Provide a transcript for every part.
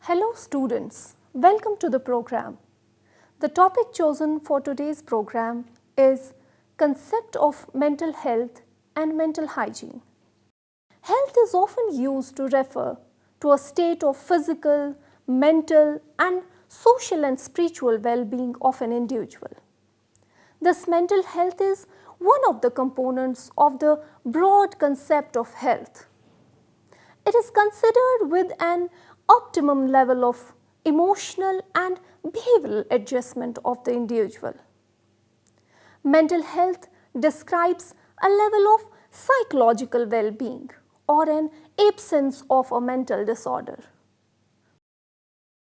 Hello students, welcome to the program. The topic chosen for today's program is concept of mental health and mental hygiene. Health is often used to refer to a state of physical, mental and social and spiritual well-being of an individual. This mental health is one of the components of the broad concept of health. It is considered with an optimum level of emotional and behavioral adjustment of the individual. Mental health describes a level of psychological well-being or an absence of a mental disorder.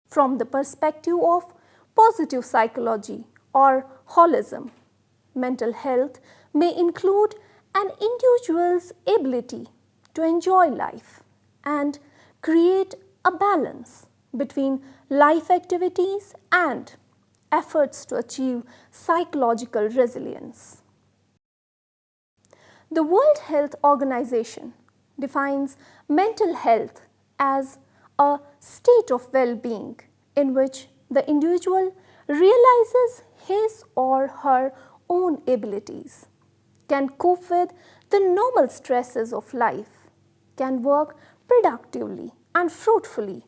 From the perspective of positive psychology or holism, mental health may include an individual's ability to enjoy life and create a balance between life activities and efforts to achieve psychological resilience. The World Health Organization defines mental health as a state of well-being in which the individual realizes his or her own abilities, can cope with the normal stresses of life, can work productively and fruitfully,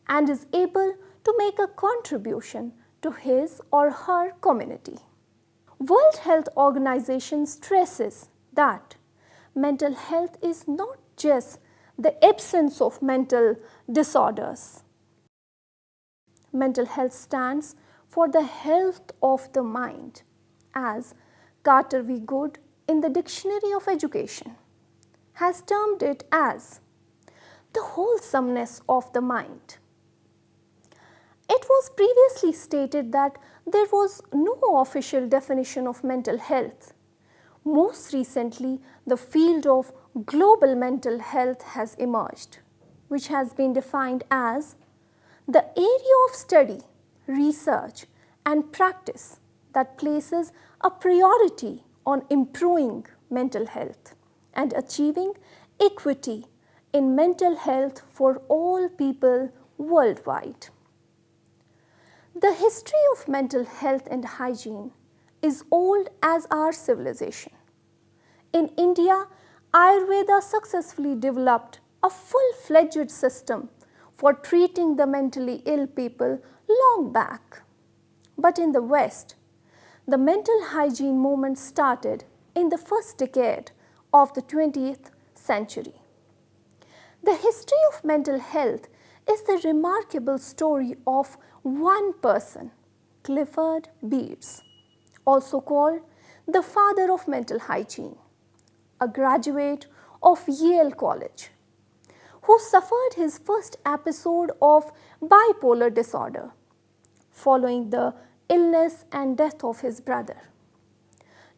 and is able to make a contribution to his or her community. World Health Organization stresses that mental health is not just the absence of mental disorders. Mental health stands for the health of the mind, as Carter V. Good in the Dictionary of Education has termed it as the wholesomeness of the mind. It was previously stated that there was no official definition of mental health. Most recently, the field of global mental health has emerged, which has been defined as the area of study, research and practice that places a priority on improving mental health and achieving equity in mental health for all people worldwide. The history of mental health and hygiene is old as our civilization. In India, Ayurveda successfully developed a full-fledged system for treating the mentally ill people long back. But in the West, the mental hygiene movement started in the first decade of the 20th century. The history of mental health is the remarkable story of one person, Clifford Beers, also called the father of mental hygiene, a graduate of Yale College, who suffered his first episode of bipolar disorder following the illness and death of his brother.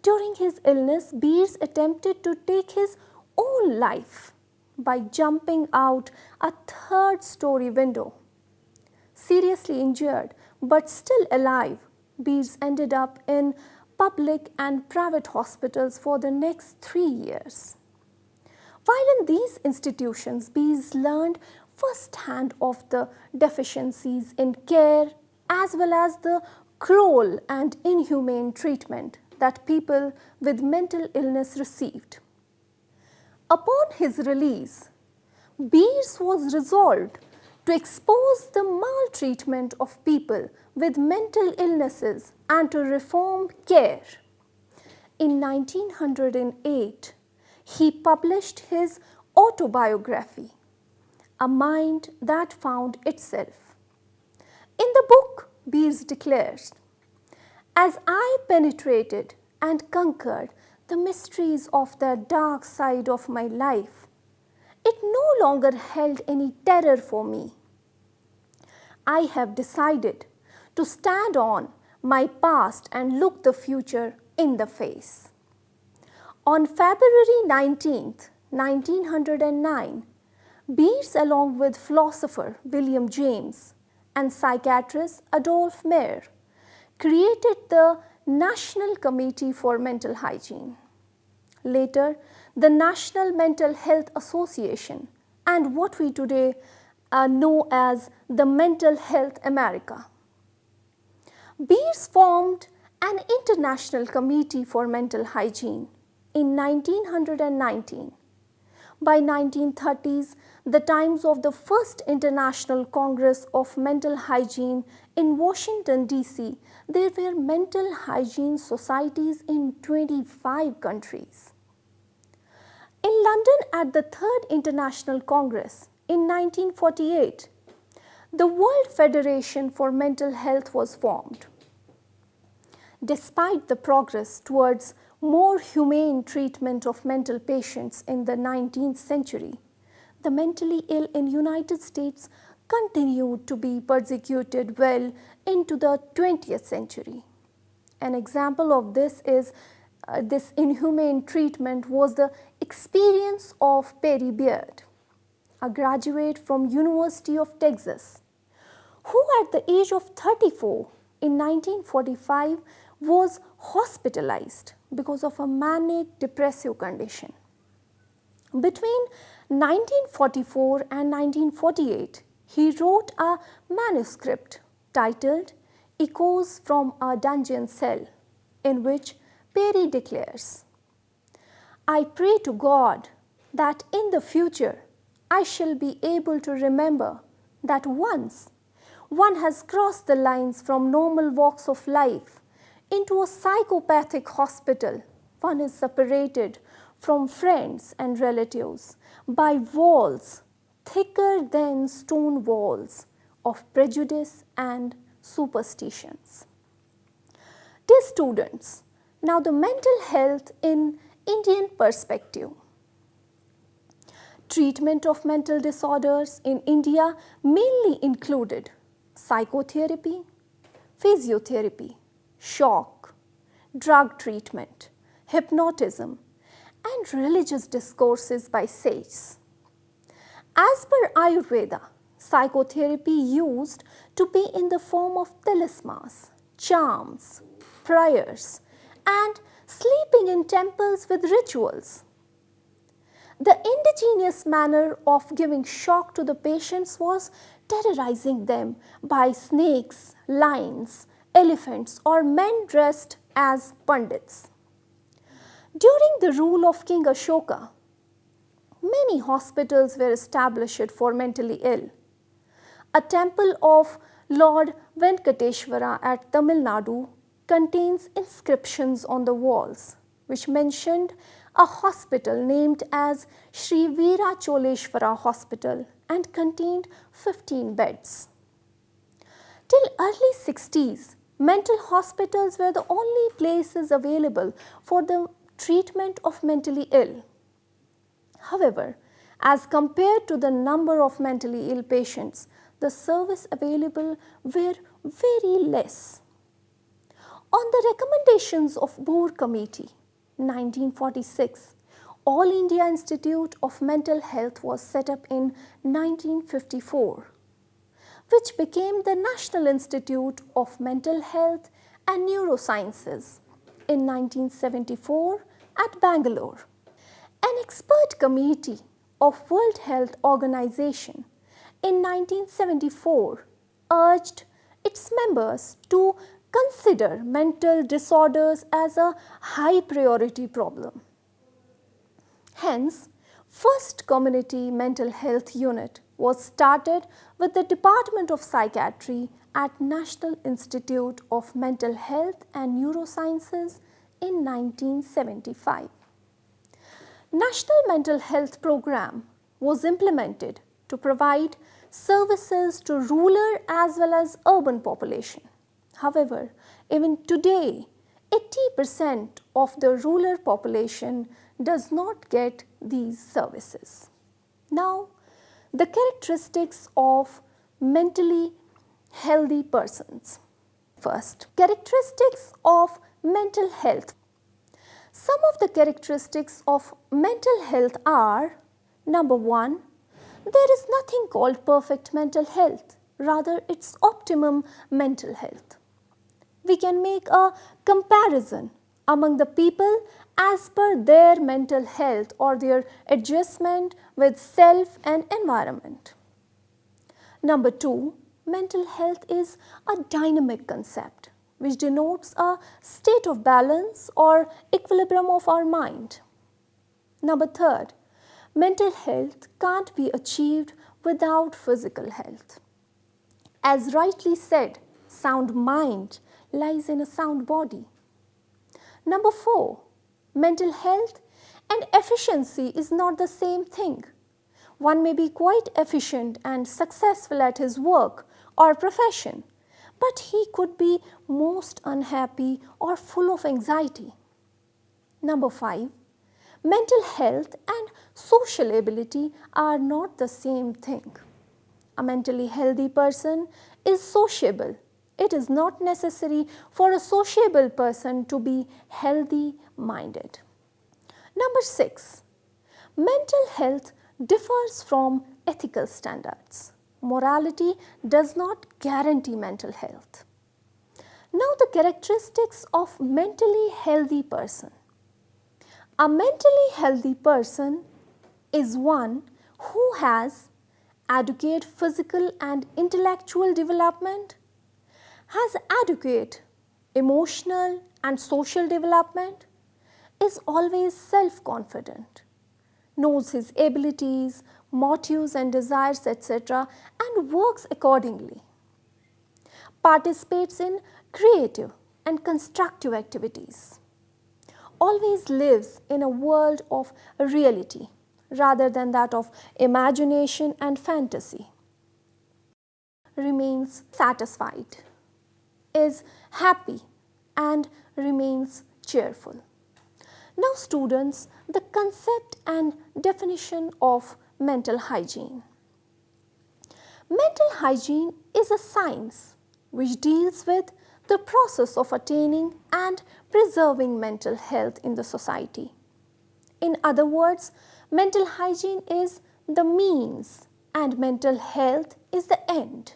During his illness, Beers attempted to take his own life by jumping out a third-story window. Seriously injured but still alive, Beers ended up in public and private hospitals for the next 3 years. While in these institutions, Beers learned first-hand of the deficiencies in care as well as the cruel and inhumane treatment that people with mental illness received. Upon his release, Beers was resolved to expose the maltreatment of people with mental illnesses and to reform care. In 1908, he published his autobiography, A Mind That Found Itself. In the book, Beers declares, "As I penetrated and conquered the mysteries of the dark side of my life, it no longer held any terror for me. I have decided to stand on my past and look the future in the face." On February 19, 1909, Beers, along with philosopher William James and psychiatrist Adolph Meyer, created the National Committee for Mental Hygiene. Later, the National Mental Health Association and what we today known as the Mental Health America. Beers formed an international committee for mental hygiene in 1919. By 1930s, the times of the first International Congress of Mental Hygiene in Washington, D.C., there were mental hygiene societies in 25 countries. In London at the Third International Congress in 1948, the World Federation for Mental Health was formed. Despite the progress towards more humane treatment of mental patients in the 19th century, the mentally ill in United States continued to be persecuted well into the 20th century. An example of this is this inhumane treatment was the experience of Perry Beard, a graduate from University of Texas, who at the age of 34 in 1945 was hospitalized because of a manic depressive condition. Between 1944 and 1948, he wrote a manuscript titled Echoes from a Dungeon Cell, in which Perry declares, "I pray to God that in the future I shall be able to remember that once one has crossed the lines from normal walks of life into a psychopathic hospital, one is separated from friends and relatives by walls thicker than stone walls of prejudice and superstitions." Dear students, now the mental health in Indian perspective. Treatment of mental disorders in India mainly included psychotherapy, physiotherapy, shock, drug treatment, hypnotism, and religious discourses by sages. As per Ayurveda, psychotherapy used to be in the form of talismans, charms, prayers, and sleeping in temples with rituals. The indigenous manner of giving shock to the patients was terrorizing them by snakes, lions, elephants, or men dressed as pandits. During the rule of King Ashoka, many hospitals were established for mentally ill. A temple of Lord Venkateshwara at Tamil Nadu contains inscriptions on the walls which mentioned a hospital named as Sri Veera Cholaeswara Hospital and contained 15 beds. Till early 60s, mental hospitals were the only places available for the treatment of mentally ill. However, as compared to the number of mentally ill patients, the service available were very less. On the recommendations of Boer Committee, 1946, All India Institute of Mental Health was set up in 1954, which became the National Institute of Mental Health and Neurosciences in 1974 at Bangalore. An expert committee of World Health Organization in 1974 urged its members to consider mental disorders as a high priority problem. Hence, first community mental health unit was started with the Department of Psychiatry at National Institute of Mental Health and Neurosciences in 1975. National Mental Health Program was implemented to provide services to rural as well as urban population. However, even today, 80% of the rural population does not get these services. Now, the characteristics of mentally healthy persons. First, characteristics of mental health. Some of the characteristics of mental health are: number one, there is nothing called perfect mental health, rather it's optimum mental health. We can make a comparison among the people as per their mental health or their adjustment with self and environment. Number 2, mental health is a dynamic concept which denotes a state of balance or equilibrium of our mind. Number 3, mental health can't be achieved without physical health. As rightly said, sound mind lies in a sound body. Number 4, mental health and efficiency is not the same thing. One may be quite efficient and successful at his work or profession, but he could be most unhappy or full of anxiety. Number 5, mental health and social ability are not the same thing. A mentally healthy person is sociable. It is not necessary for a sociable person to be healthy-minded. Number 6, mental health differs from ethical standards. Morality does not guarantee mental health. Now the characteristics of mentally healthy person. A mentally healthy person is one who has adequate physical and intellectual development, has adequate emotional and social development, is always self-confident, knows his abilities, motives and desires, etc., and works accordingly, participates in creative and constructive activities, always lives in a world of reality rather than that of imagination and fantasy, remains satisfied, is happy and remains cheerful. Now students, the concept and definition of mental hygiene. Mental hygiene is a science which deals with the process of attaining and preserving mental health in the society. In other words, mental hygiene is the means and mental health is the end.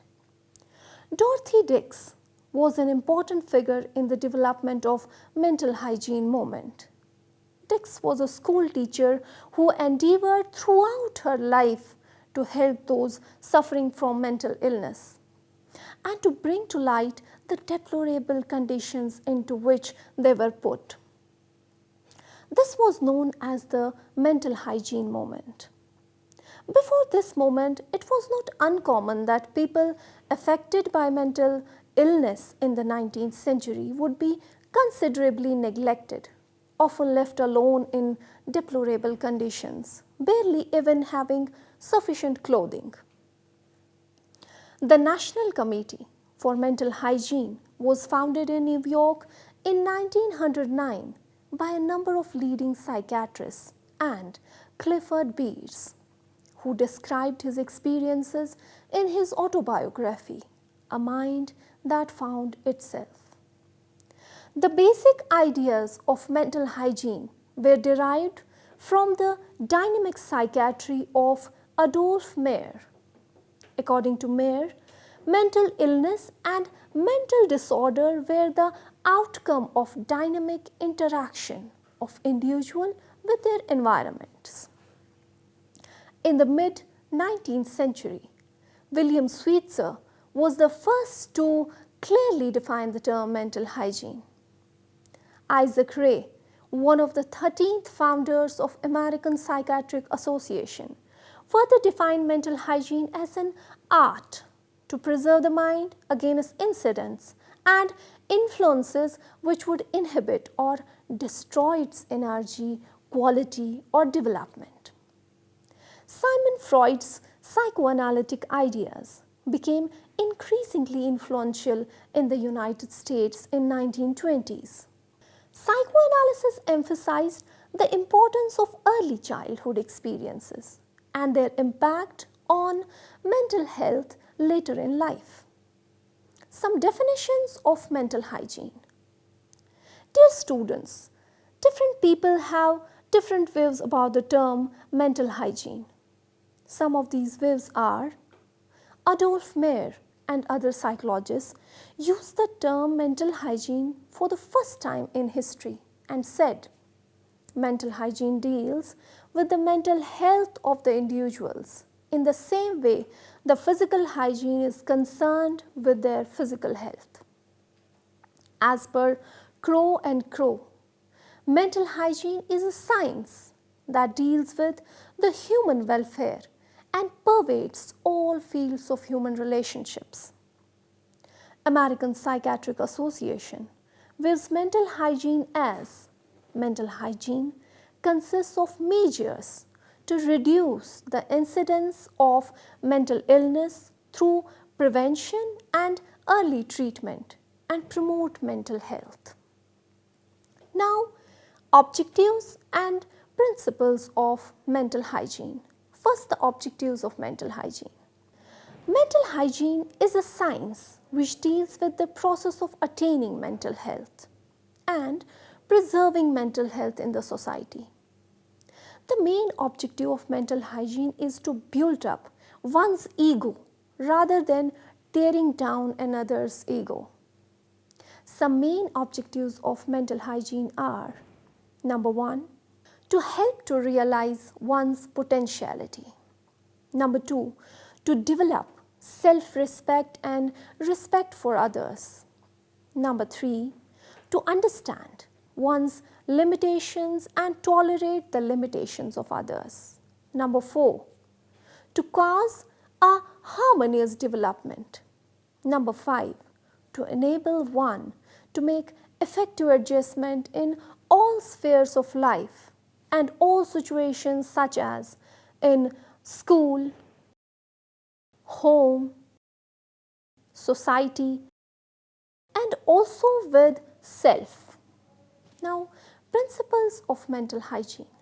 Dorothy Dix was an important figure in the development of mental hygiene movement. Dix was a school teacher who endeavored throughout her life to help those suffering from mental illness and to bring to light the deplorable conditions into which they were put. This was known as the mental hygiene movement. Before this movement, it was not uncommon that people affected by mental illness in the 19th century would be considerably neglected, often left alone in deplorable conditions, barely even having sufficient clothing. The National Committee for Mental Hygiene was founded in New York in 1909 by a number of leading psychiatrists and Clifford Beers, who described his experiences in his autobiography, A Mind That Found Itself. The basic ideas of mental hygiene were derived from the dynamic psychiatry of Adolf Meyer. According to Meyer, mental illness and mental disorder were the outcome of dynamic interaction of individual with their environments. In the mid-19th century, William Sweetzer was the first to clearly define the term mental hygiene. Isaac Ray, one of the 13th founders of American Psychiatric Association, further defined mental hygiene as an art to preserve the mind against incidents and influences which would inhibit or destroy its energy, quality, or development. Sigmund Freud's psychoanalytic ideas became increasingly influential in the United States in 1920s. Psychoanalysis emphasized the importance of early childhood experiences and their impact on mental health later in life. Some definitions of mental hygiene. Dear students, different people have different views about the term mental hygiene. Some of these views are: Adolf Meyer and other psychologists used the term mental hygiene for the first time in history and said, mental hygiene deals with the mental health of the individuals in the same way the physical hygiene is concerned with their physical health. As per Crow and Crow, mental hygiene is a science that deals with the human welfare and pervades all fields of human relationships. American Psychiatric Association views mental hygiene as mental hygiene consists of measures to reduce the incidence of mental illness through prevention and early treatment and promote mental health. Now, objectives and principles of mental hygiene. First, the objectives of mental hygiene. Mental hygiene is a science which deals with the process of attaining mental health and preserving mental health in the society. The main objective of mental hygiene is to build up one's ego rather than tearing down another's ego. Some main objectives of mental hygiene are: number 1, to help to realize one's potentiality. Number 2, to develop self-respect and respect for others. Number 3, to understand one's limitations and tolerate the limitations of others. Number 4, to cause a harmonious development. Number 5, to enable one to make effective adjustment in all spheres of life and all situations such as in school, home, society, and also with self. Now, principles of mental hygiene.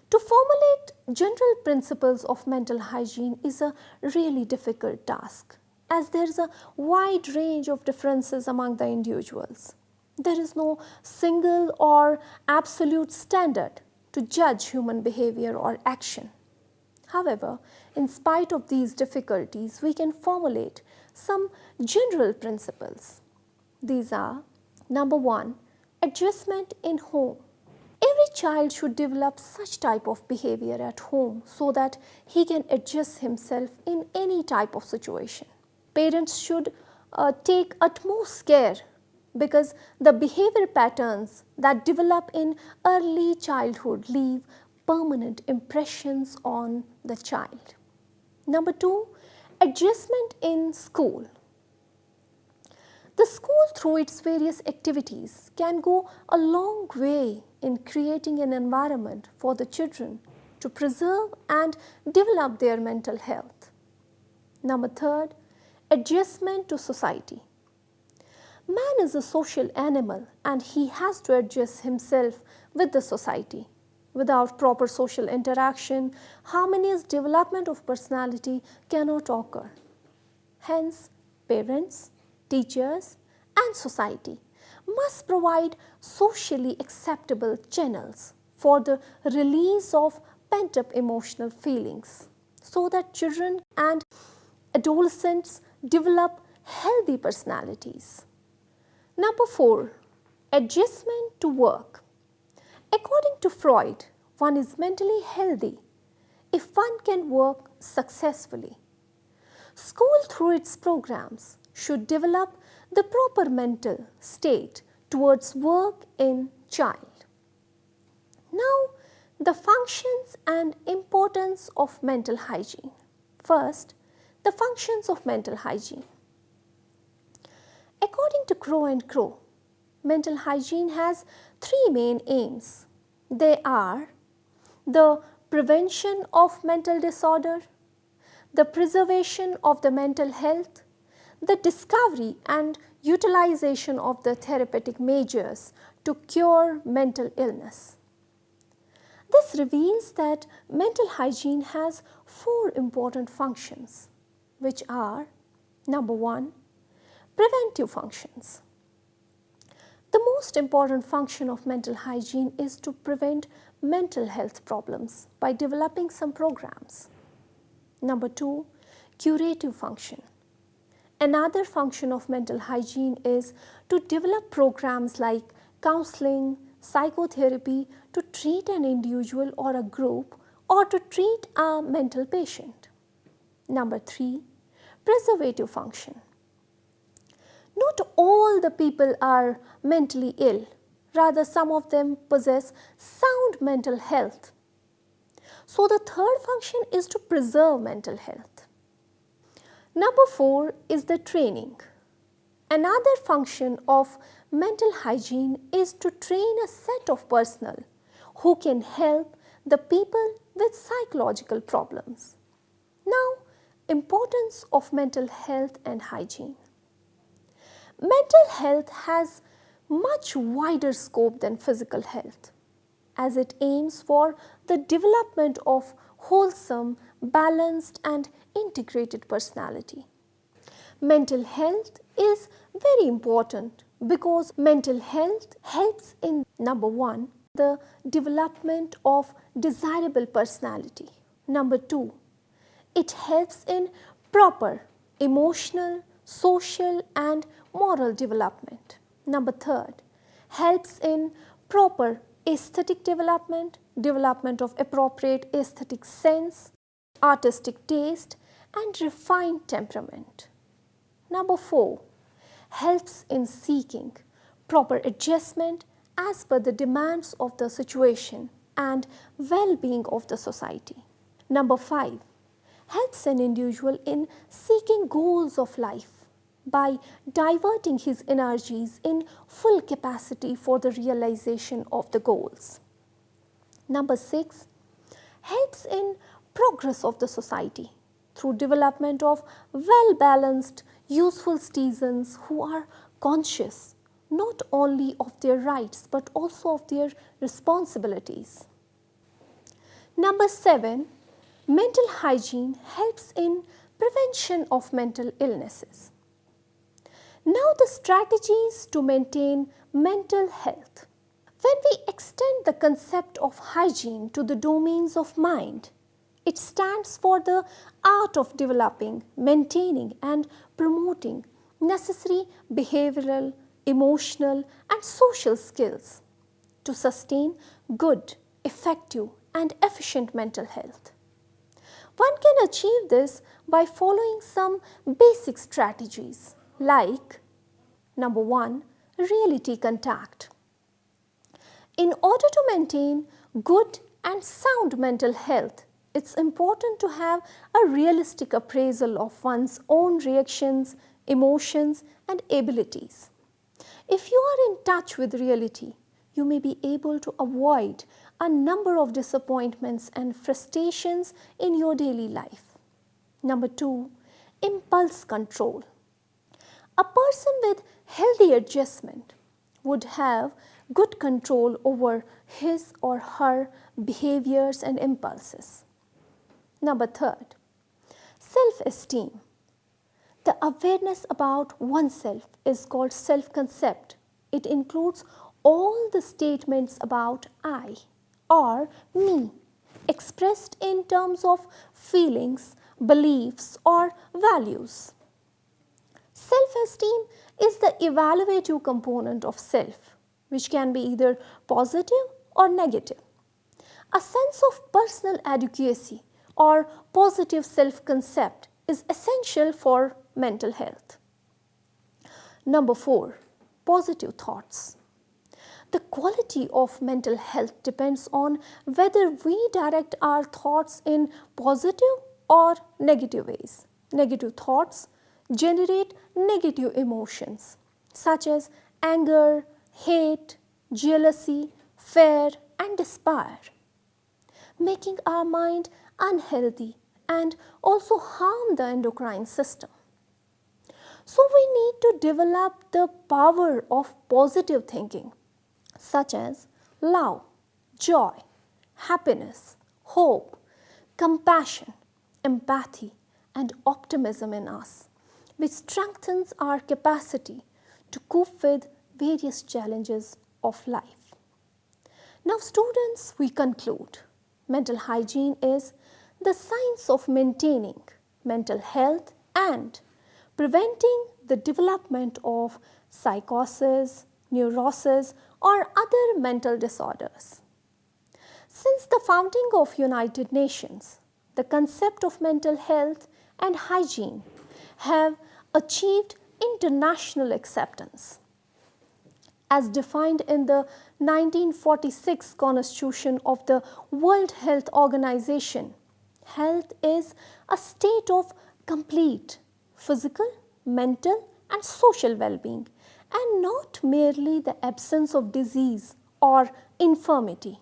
To formulate general principles of mental hygiene is a really difficult task, as there is a wide range of differences among the individuals. There is no single or absolute standard to judge human behavior or action. However, in spite of these difficulties, we can formulate some general principles. These are: number 1, adjustment in home. Every child should develop such type of behavior at home so that he can adjust himself in any type of situation. Parents should take utmost care, because the behavior patterns that develop in early childhood leave permanent impressions on the child. Number 2, adjustment in school. The school, through its various activities, can go a long way in creating an environment for the children to preserve and develop their mental health. Number 3, adjustment to society. Man is a social animal and he has to adjust himself with the society. Without proper social interaction, harmonious development of personality cannot occur. Hence, parents, teachers, and society must provide socially acceptable channels for the release of pent-up emotional feelings so that children and adolescents develop healthy personalities. Number 4, adjustment to work. According to Freud, one is mentally healthy if one can work successfully. School, through its programs, should develop the proper mental state towards work in child. Now, the functions and importance of mental hygiene. First, the functions of mental hygiene. According to Crow and Crow, mental hygiene has 3 main aims. They are the prevention of mental disorder, the preservation of the mental health, the discovery and utilization of the therapeutic measures to cure mental illness. This reveals that mental hygiene has 4 important functions, which are: number 1, preventive functions. The most important function of mental hygiene is to prevent mental health problems by developing some programs. Number 2, curative function. Another function of mental hygiene is to develop programs like counseling, psychotherapy to treat an individual or a group, or to treat a mental patient. Number 3, preservative function. Not all the people are mentally ill, rather some of them possess sound mental health. So the third function is to preserve mental health. Number 4 is the training. Another function of mental hygiene is to train a set of personnel who can help the people with psychological problems. Now, importance of mental health and hygiene. Mental health has much wider scope than physical health, as it aims for the development of wholesome, balanced and integrated personality. Mental health is very important because mental health helps in number 1, the development of desirable personality. Number 2, it helps in proper emotional, social and moral development. Number 3, helps in proper aesthetic development, development of appropriate aesthetic sense, artistic taste and refined temperament. Number 4, helps in seeking proper adjustment as per the demands of the situation and well-being of the society. Number 5, helps an individual in seeking goals of life by diverting his energies in full capacity for the realization of the goals. Number 6, helps in progress of the society through development of well-balanced, useful citizens who are conscious not only of their rights but also of their responsibilities. Number 7, mental hygiene helps in prevention of mental illnesses. Now the strategies to maintain mental health. When we extend the concept of hygiene to the domains of mind, it stands for the art of developing, maintaining and promoting necessary behavioral, emotional and social skills to sustain good, effective and efficient mental health. One can achieve this by following some basic strategies like number 1, reality contact. In order to maintain good and sound mental health, it's important to have a realistic appraisal of one's own reactions, emotions and abilities. If you are in touch with reality, you may be able to avoid a number of disappointments and frustrations in your daily life. Number 2, impulse control. A person with healthy adjustment would have good control over his or her behaviors and impulses. Number 3, self-esteem. The awareness about oneself is called self-concept. It includes all the statements about I or me expressed in terms of feelings, beliefs or values. Self-esteem is the evaluative component of self, which can be either positive or negative. A sense of personal adequacy or positive self-concept is essential for mental health. Number 4, positive thoughts. The quality of mental health depends on whether we direct our thoughts in positive or negative ways. Negative thoughts generate negative emotions such as anger, hate, jealousy, fear and despair, making our mind unhealthy and also harm the endocrine system. So we need to develop the power of positive thinking such as love, joy, happiness, hope, compassion, empathy and optimism in us, which strengthens our capacity to cope with various challenges of life. Now students, we conclude. Mental hygiene is the science of maintaining mental health and preventing the development of psychosis, neuroses or other mental disorders. Since the founding of United Nations, the concept of mental health and hygiene have achieved international acceptance. As defined in the 1946 Constitution of the World Health Organization, health is a state of complete physical, mental, and social well-being, and not merely the absence of disease or infirmity.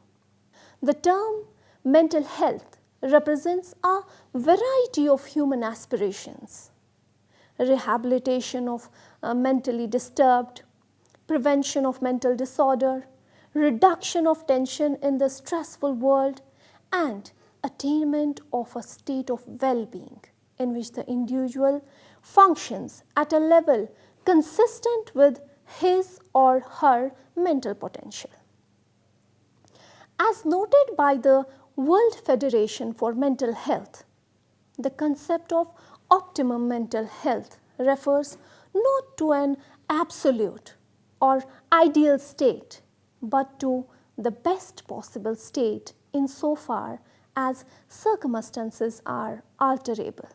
The term mental health represents a variety of human aspirations: rehabilitation of mentally disturbed, prevention of mental disorder, reduction of tension in the stressful world, and attainment of a state of well-being in which the individual functions at a level consistent with his or her mental potential. As noted by the World Federation for Mental Health, the concept of optimum mental health refers not to an absolute or ideal state, but to the best possible state insofar as circumstances are alterable.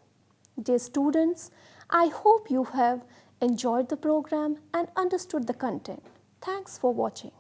Dear students, I hope you have enjoyed the program and understood the content. Thanks for watching.